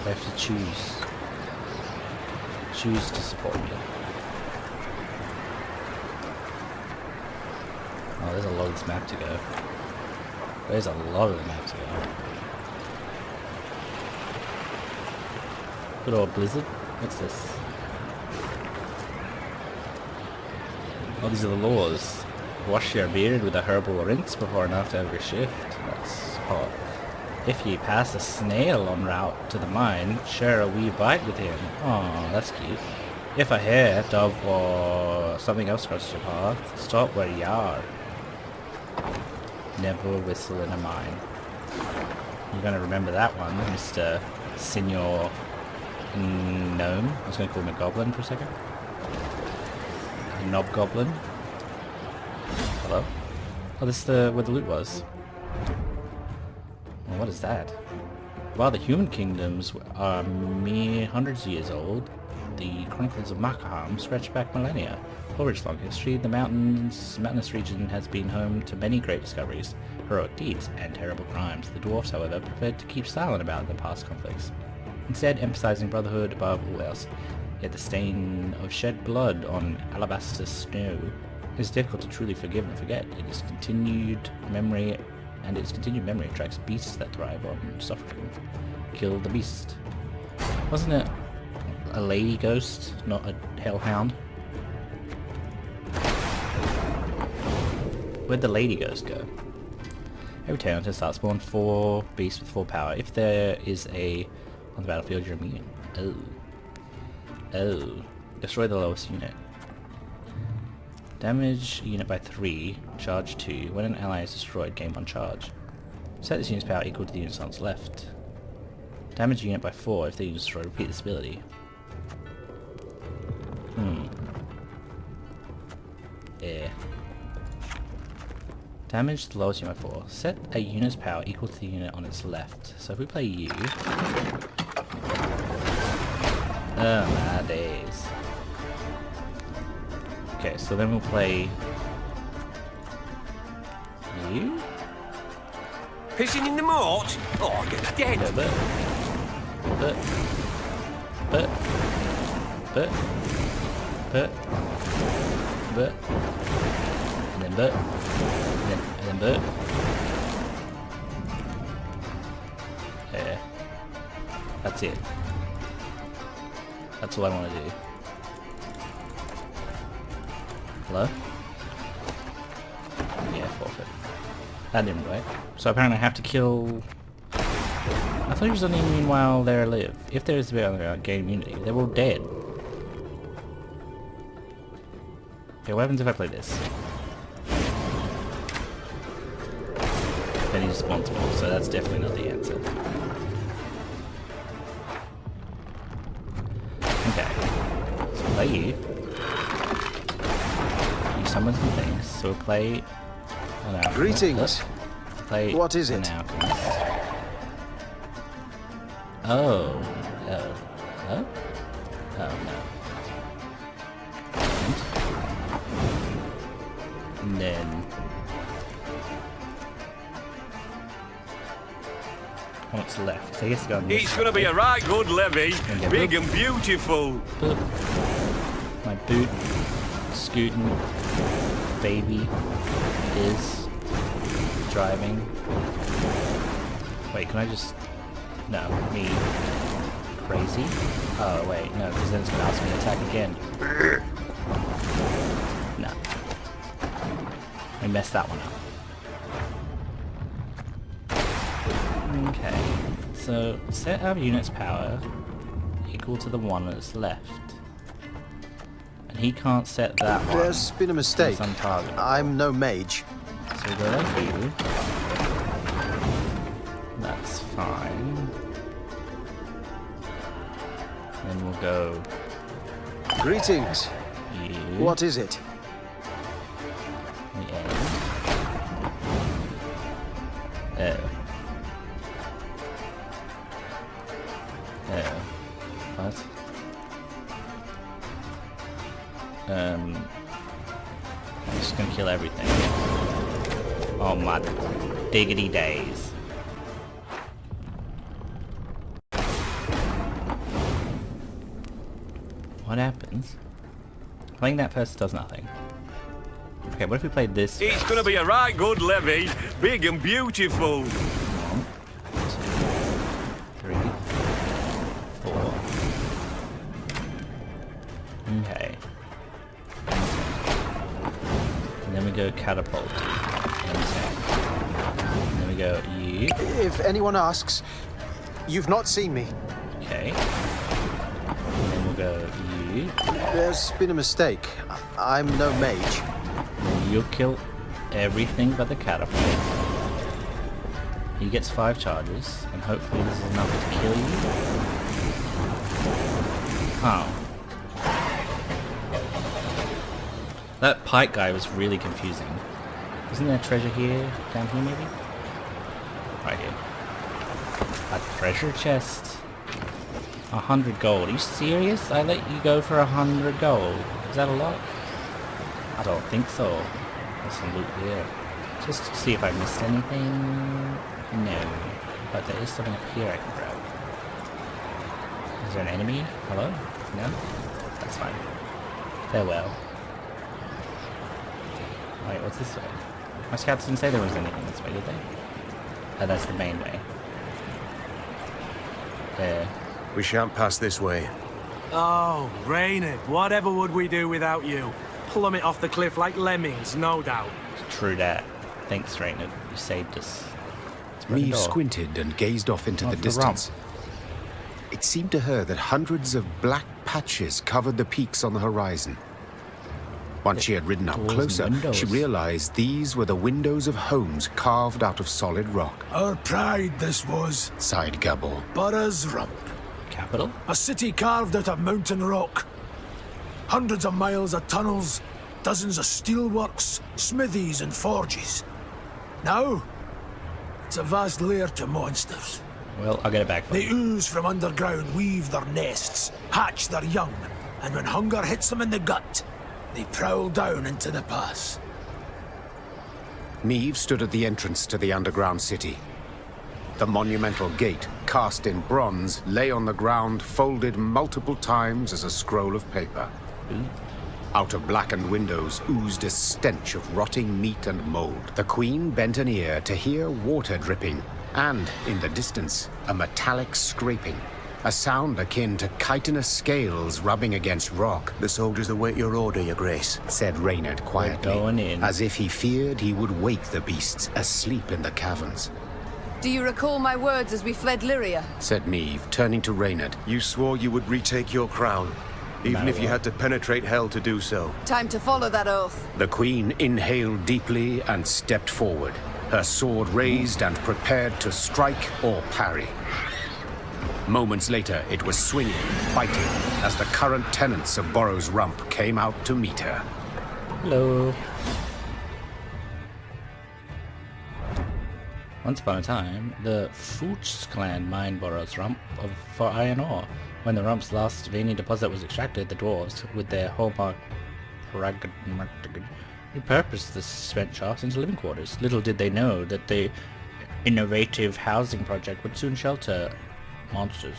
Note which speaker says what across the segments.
Speaker 1: I have to choose. Choose to support me. Oh, there's a lot of this map to go. There's a lot of the map to go. Good old blizzard. What's this? Oh, these are the laws. Wash your beard with a herbal rinse before and after every shift. That's hot. If ye pass a snail en route to the mine, share a wee bite with him. Oh, that's cute. If a hare, dove, or something else crosses your path, stop where ye are. Never whistle in a mine. You're gonna remember that one, Mr. Senior Gnome. I was gonna call him a goblin for a second. A knob goblin. Hello? Oh, this is where the loot was. Well, what is that? While the human kingdoms are mere hundreds of years old, the chronicles of Makaham stretch back millennia. Over its long history, the mountainous region has been home to many great discoveries, heroic deeds, and terrible crimes. The dwarfs, however, preferred to keep silent about their past conflicts, instead emphasizing brotherhood above all else. Yet the stain of shed blood on alabaster snow is difficult to truly forgive and forget. Its continued memory attracts beasts that thrive on suffering. Kill the beast. Wasn't it a lady ghost, not a hellhound? Where'd the lady ghost go? Every turn to start spawn 4 beasts with full power. If there is a on the battlefield, you're immune. Oh. Destroy the lowest unit. Damage unit by 3, charge 2. When an ally is destroyed, gain 1 charge. Set this unit's power equal to the unit's on its left. Damage unit by 4 if the unit is destroyed. Repeat this ability. Yeah. Damage the lowest unit by 4. Set a unit's power equal to the unit on its left. So if we play you... Oh my days. Okay, so then we'll play... you?
Speaker 2: Pissing in the moat? Oh, you're dead.
Speaker 1: Yeah, but... and then but, and then but. Yeah. That's it. That's all I want to do. Hello? Yeah, forfeit. That didn't work. So apparently I have to kill... I thought he was only immune while they're alive. If there is a bit on gain immunity, they're all dead. Okay, what happens if I play this? Then he's responsible, so that's definitely not the answer. Okay. So play you. You summon some things. So we'll play an alchemist.
Speaker 3: Greetings.
Speaker 1: Play
Speaker 3: what is
Speaker 1: an
Speaker 3: it?
Speaker 1: alchemist. Oh. Oh. Huh? Oh no. And then what's left? So I guess go on this
Speaker 2: It's gonna be a right good levy.
Speaker 1: Okay,
Speaker 2: Big and beautiful.
Speaker 1: boop. My boot scooting baby is driving. Wait, can I just... No, me crazy? Oh wait, no, because then it's gonna ask me to attack again. No. I messed that one up. Okay, so set our unit's power equal to the one that's left. And he can't set that one.
Speaker 3: There's been a mistake.
Speaker 1: It's untargetable.
Speaker 3: I'm no mage.
Speaker 1: So we go like you. That's fine. Then we'll go
Speaker 3: Greetings.
Speaker 1: you.
Speaker 3: What is it?
Speaker 1: The end. Oh. Oh. What? I'm just gonna kill everything. Oh my diggity days. What happens? Playing that first does nothing. Okay, what if we played this?
Speaker 2: It's gonna be a right good levy, big and beautiful.
Speaker 1: 1, 2, 3, 4. Okay. And then we go catapult. And then we go ye.
Speaker 3: If anyone asks, you've not seen me.
Speaker 1: Okay. And then we'll go ye.
Speaker 3: There's been a mistake. I'm no mage.
Speaker 1: And you'll kill everything but the catapult. He gets 5 charges, and hopefully this is enough to kill you. Oh. That pike guy was really confusing. Isn't there a treasure here? Down here maybe? Right here. A treasure chest. 100 gold. Are you serious? I let you go for 100 gold. Is that a lot? I don't think so. There's some loot here. Just to see if I missed anything. No. But there is something up here I can grab. Is there an enemy? Hello? No? That's fine. Farewell. Wait, what's this way? My scouts didn't say there was anything this way, did they? Oh, that's the main way. There.
Speaker 4: We shan't pass this way.
Speaker 5: Oh, Reynard, whatever would we do without you? Plummet off the cliff like lemmings, no doubt.
Speaker 1: True that. Thanks, Reynard. You saved us. Let's break the
Speaker 6: Meve
Speaker 1: door.
Speaker 6: squinted and gazed off into
Speaker 1: Oh,
Speaker 6: the
Speaker 1: for
Speaker 6: distance.
Speaker 1: Rump.
Speaker 6: It seemed to her that hundreds of black patches covered the peaks on the horizon. Once she had ridden up
Speaker 1: Doors and
Speaker 6: closer,
Speaker 1: windows.
Speaker 6: she realized these were the windows of homes carved out of solid rock.
Speaker 7: Our pride this was,
Speaker 6: Sighed Gabor.
Speaker 7: Boro's Rump.
Speaker 1: Capital?
Speaker 7: A city carved out of mountain rock. Hundreds of miles of tunnels, dozens of steelworks, smithies and forges. Now, it's a vast lair to monsters.
Speaker 1: Well, I'll get it back for
Speaker 7: They
Speaker 1: you.
Speaker 7: ooze from underground, weave their nests, hatch their young, and when hunger hits them in the gut, they prowl down into the pass.
Speaker 6: Meve stood at the entrance to the underground city. The monumental gate, cast in bronze, lay on the ground, folded multiple times as a scroll of paper. Out of blackened windows oozed a stench of rotting meat and mold. The queen bent an ear to hear water dripping, and, in the distance, a metallic scraping. A sound akin to chitinous scales rubbing against rock.
Speaker 4: The soldiers await your order, your grace.
Speaker 6: Said Reynard quietly,
Speaker 1: going in.
Speaker 6: as if he feared he would wake the beasts asleep in the caverns.
Speaker 8: Do you recall my words as we fled Lyria?
Speaker 6: Said Meve, turning to Reynard.
Speaker 4: You swore you would retake your crown, even if you had to penetrate hell to do so.
Speaker 8: Time to follow that oath.
Speaker 6: The queen inhaled deeply and stepped forward, her sword raised and prepared to strike or parry. Moments later, it was swinging, fighting, as the current tenants of Boro's Rump came out to meet her.
Speaker 1: Hello. Once upon a time, the Fuchs clan mined Boro's Rump for iron ore. When the Rump's last veiny deposit was extracted, the dwarves, with their hallmark repurposed the spent shafts into living quarters. Little did they know that the innovative housing project would soon shelter monsters.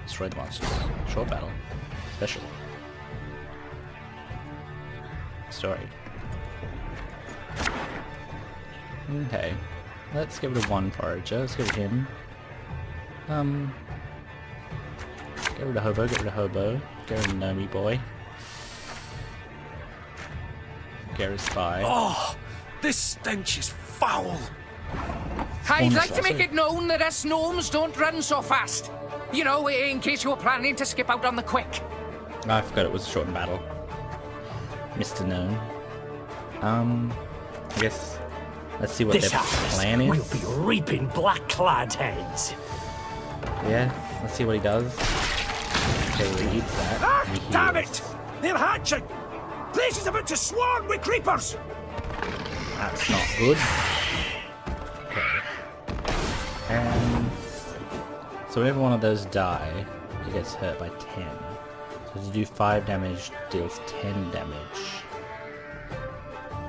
Speaker 1: Destroy the monsters. Short battle. Special. Story. Okay. Let's get rid of one forager. Let's get rid of him. Get rid of Hobo, get rid of Hobo. Get rid of Nomi boy. Get rid of Spy.
Speaker 5: Oh, this stench is foul.
Speaker 9: I'd like to make it known that us gnomes don't run so fast. You know, in case you were planning to skip out on the quick.
Speaker 1: I forgot it was a shortened battle. Mr. Gnome. I guess let's see what their plan is.
Speaker 5: We'll be reaping black-clad heads.
Speaker 1: Yeah, let's see what he does. Okay, he eats that.
Speaker 5: Ah,
Speaker 1: and he
Speaker 5: damn
Speaker 1: heals.
Speaker 5: it! They're hatching! Place is about to swarm with creepers!
Speaker 1: That's not good. Okay. And so whenever one of those die, it gets hurt by 10. So to do 5 damage deals 10 damage.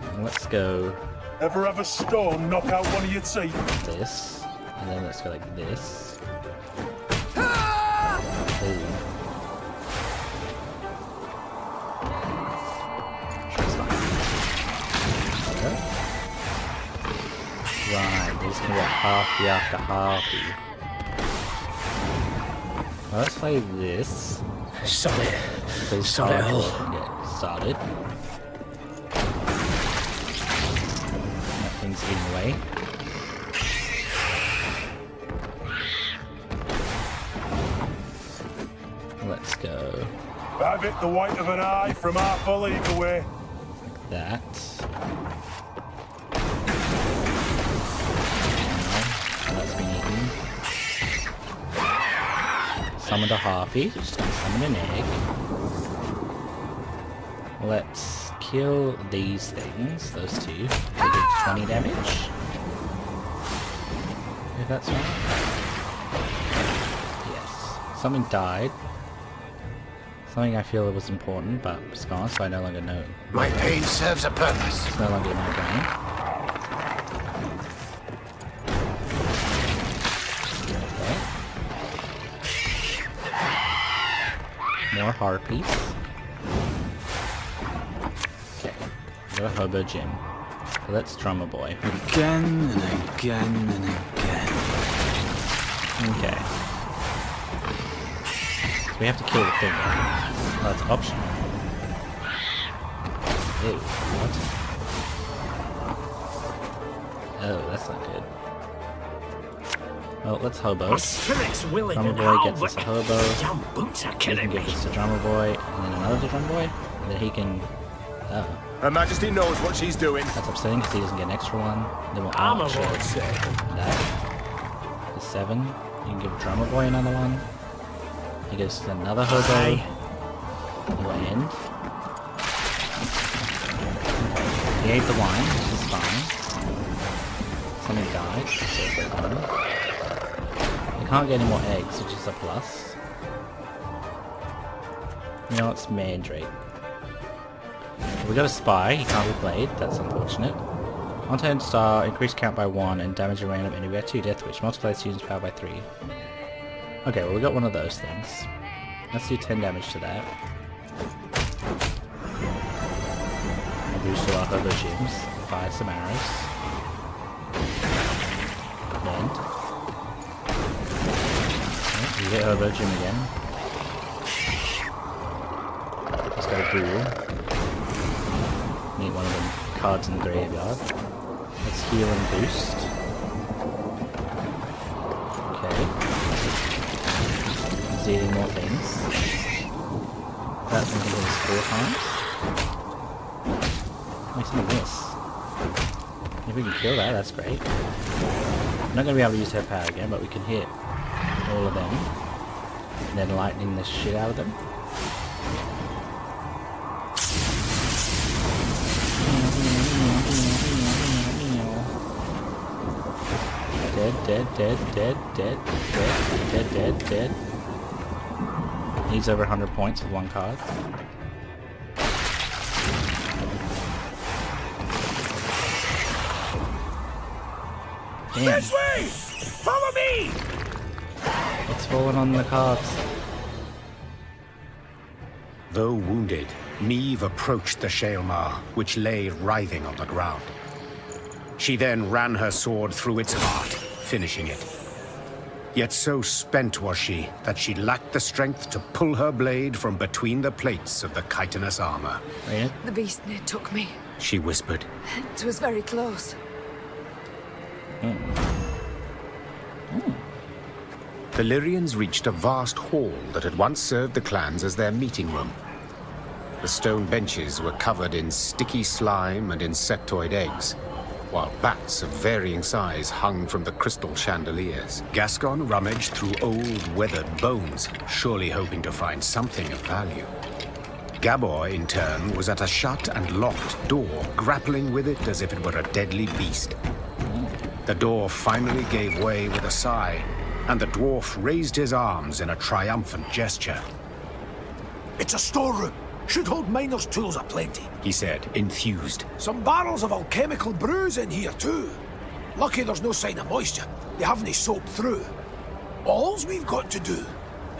Speaker 1: And let's go
Speaker 7: Ever have a storm knock out one of your teeth?
Speaker 1: this, and then let's go like this. Ooh. harpy after harpy. Well, let's play this.
Speaker 2: Solid.
Speaker 1: Play
Speaker 2: Solid.
Speaker 1: Get started. Nothing's in the way. Let's go.
Speaker 10: Have it the white of an eye from half a league away.
Speaker 1: Like that. That's been eaten. Summoned a harpy. Just gonna summon an egg. Let's kill these things. Those two. They do 20 damage. If that's right. Yes. Something died. Something I feel was important, but it's gone, so I no longer know.
Speaker 6: My pain serves a purpose.
Speaker 1: It's no longer in my brain. Okay. More harpies. Okay. Go to Hobo Gym. So let's drum a boy.
Speaker 11: Again and again and again.
Speaker 1: Okay. So we have to kill the thing. Oh, that's optional. Ew, what? Oh, that's not good. Well, let's hobo. Drummer boy gets us a hobo. He can give us a drummer boy, and then another drummer boy, and then he can... Oh.
Speaker 4: Her Majesty knows what she's doing.
Speaker 1: That's upsetting because he doesn't get an extra one. Then we'll that. The 7. You can give drummer boy another one. He gives us another hobo. He'll end. He ate the wine, which is fine. Something died, so it's fine. We can't get any more eggs, which is a plus. You know, it's Mandrake. We got a spy, he can't be played, that's unfortunate. On turn star, increase count by 1 and damage a random enemy by 2, death which multiplies student's power by 3. Okay, well we got one of those things. Let's do 10 damage to that. I'll boost to our hobo gyms, fire some arrows. End. Okay, you hit hobo gym again. Let's go ghoul. Meet one of them cards in the graveyard. Let's heal and boost. Okay. He's eating more things. That thing can hit us 4 times. Makes me miss. If we can kill that, that's great. I'm not going to be able to use her power again, but we can hit all of them. And then lightning the shit out of them. Dead. He's over 100 points with 1 card. Damn.
Speaker 10: This way! Follow me!
Speaker 1: It's fallen on the cards.
Speaker 6: Though wounded, Meve approached the Shaelmar, which lay writhing on the ground. She then ran her sword through its heart, finishing it. Yet so spent was she that she lacked the strength to pull her blade from between the plates of the chitinous armor.
Speaker 1: Right?
Speaker 8: The beast near took me.
Speaker 6: She whispered.
Speaker 8: It was very close.
Speaker 6: The Lyrians reached a vast hall that had once served the clans as their meeting room. The stone benches were covered in sticky slime and insectoid eggs, while bats of varying size hung from the crystal chandeliers. Gascon rummaged through old, weathered bones, surely hoping to find something of value. Gabor, in turn, was at a shut and locked door, grappling with it as if it were a deadly beast. The door finally gave way with a sigh, and the dwarf raised his arms in a triumphant gesture.
Speaker 7: It's a storeroom. Should hold miner's tools aplenty,
Speaker 6: He said, enthused.
Speaker 7: Some barrels of alchemical brews in here too. Lucky there's no sign of moisture. They haven't soaked through. All we've got to do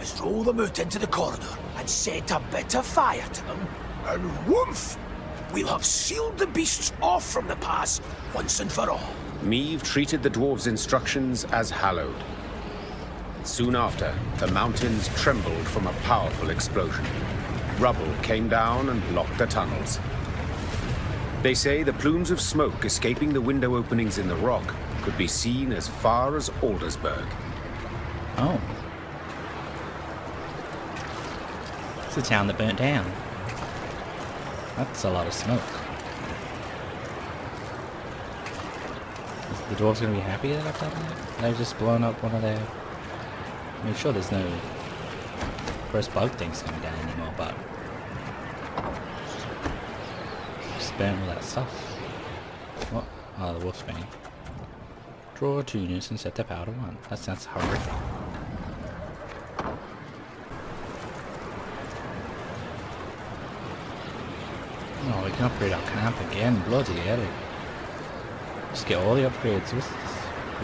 Speaker 7: is roll them out into the corridor and set a bit of fire to them, and woof! We'll have sealed the beasts off from the pass once and for all.
Speaker 6: Meve treated the dwarves' instructions as hallowed. Soon after, the mountains trembled from a powerful explosion. Rubble came down and blocked the tunnels. They say the plumes of smoke escaping the window openings in the rock could be seen as far as Aldersburg.
Speaker 1: Oh. It's a town that burnt down. That's a lot of smoke. Is the dwarves going to be happy that I've done that? They've just blown up one of their... I mean, sure, there's no gross bug things coming down anymore, but... Just burnt all that stuff. What? Oh, the wolf's bane. Draw 2 units and set their power to 1. That sounds horrific. Oh, we can upgrade our camp again. Bloody hell. Just get all the upgrades. What's this?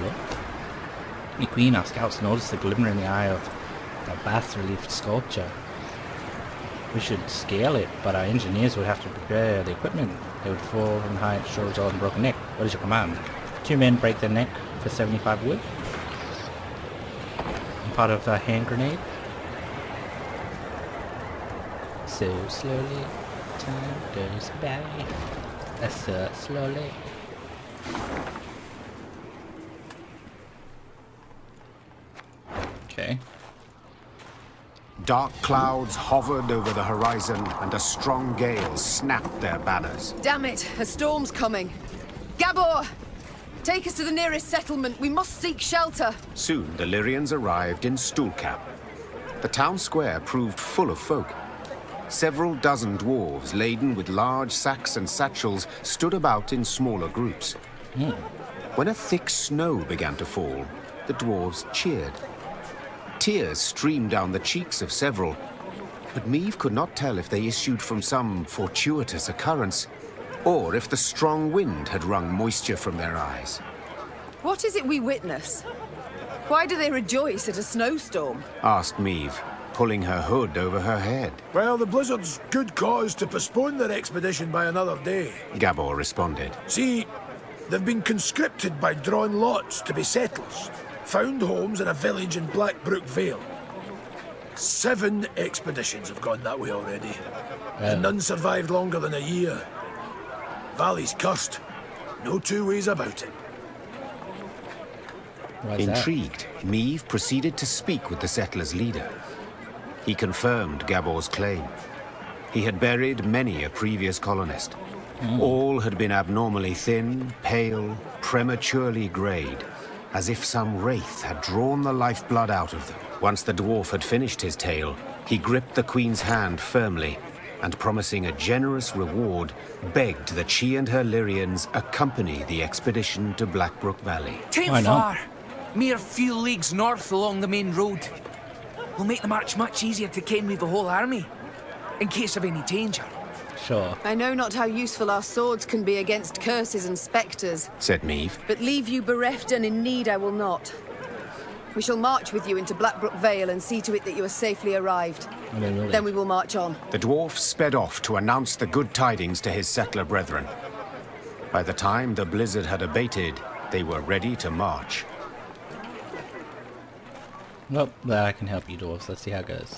Speaker 1: What? The Queen, our scouts noticed the glimmer in the eye of the bas-relief sculpture. We should scale it, but our engineers would have to prepare the equipment. They would fall from height, short result in broken neck. What is your command? 2 men break their neck for 75 wood. And part of a hand grenade. So slowly, time goes by. So slowly. Okay.
Speaker 6: Dark clouds hovered over the horizon, and a strong gale snapped their banners.
Speaker 8: Damn it, a storm's coming. Gabor! Take us to the nearest settlement. We must seek shelter.
Speaker 6: Soon the Lyrians arrived in Stoolcap. The town square proved full of folk. Several dozen dwarves, laden with large sacks and satchels, stood about in smaller groups. When a thick snow began to fall, the dwarves cheered. Tears streamed down the cheeks of several, but Meve could not tell if they issued from some fortuitous occurrence, or if the strong wind had wrung moisture from their eyes.
Speaker 8: What is it we witness? Why do they rejoice at a snowstorm?
Speaker 6: Asked Meve, pulling her hood over her head.
Speaker 7: Well, the Blizzard's good cause to postpone their expedition by another day.
Speaker 6: Gabor responded.
Speaker 7: See, they've been conscripted by drawn lots to be settlers. Found homes in a village in Blackbrook Vale. 7 expeditions have gone that way already. And none survived longer than a year. Valley's cursed. No 2 ways about it.
Speaker 6: Intrigued, Meve proceeded to speak with the settlers' leader. He confirmed Gabor's claim. He had buried many a previous colonist. All had been abnormally thin, pale, prematurely greyed, as if some wraith had drawn the lifeblood out of them. Once the dwarf had finished his tale, he gripped the Queen's hand firmly, and promising a generous reward, begged that she and her Lyrians accompany the expedition to Blackbrook Valley.
Speaker 9: Tain't far. Mere few leagues north along the main road. We'll make the march much easier to ken with the whole army, in case of any danger.
Speaker 1: Sure.
Speaker 8: I know not how useful our swords can be against curses and spectres,
Speaker 6: said Meve.
Speaker 8: but leave you bereft and in need I will not. We shall march with you into Blackbrook Vale and see to it that you are safely arrived. Then we will march on.
Speaker 6: The dwarf sped off to announce the good tidings to his settler brethren. By the time the blizzard had abated, they were ready to march.
Speaker 1: Well, I can help you, dwarves. Let's see how it goes.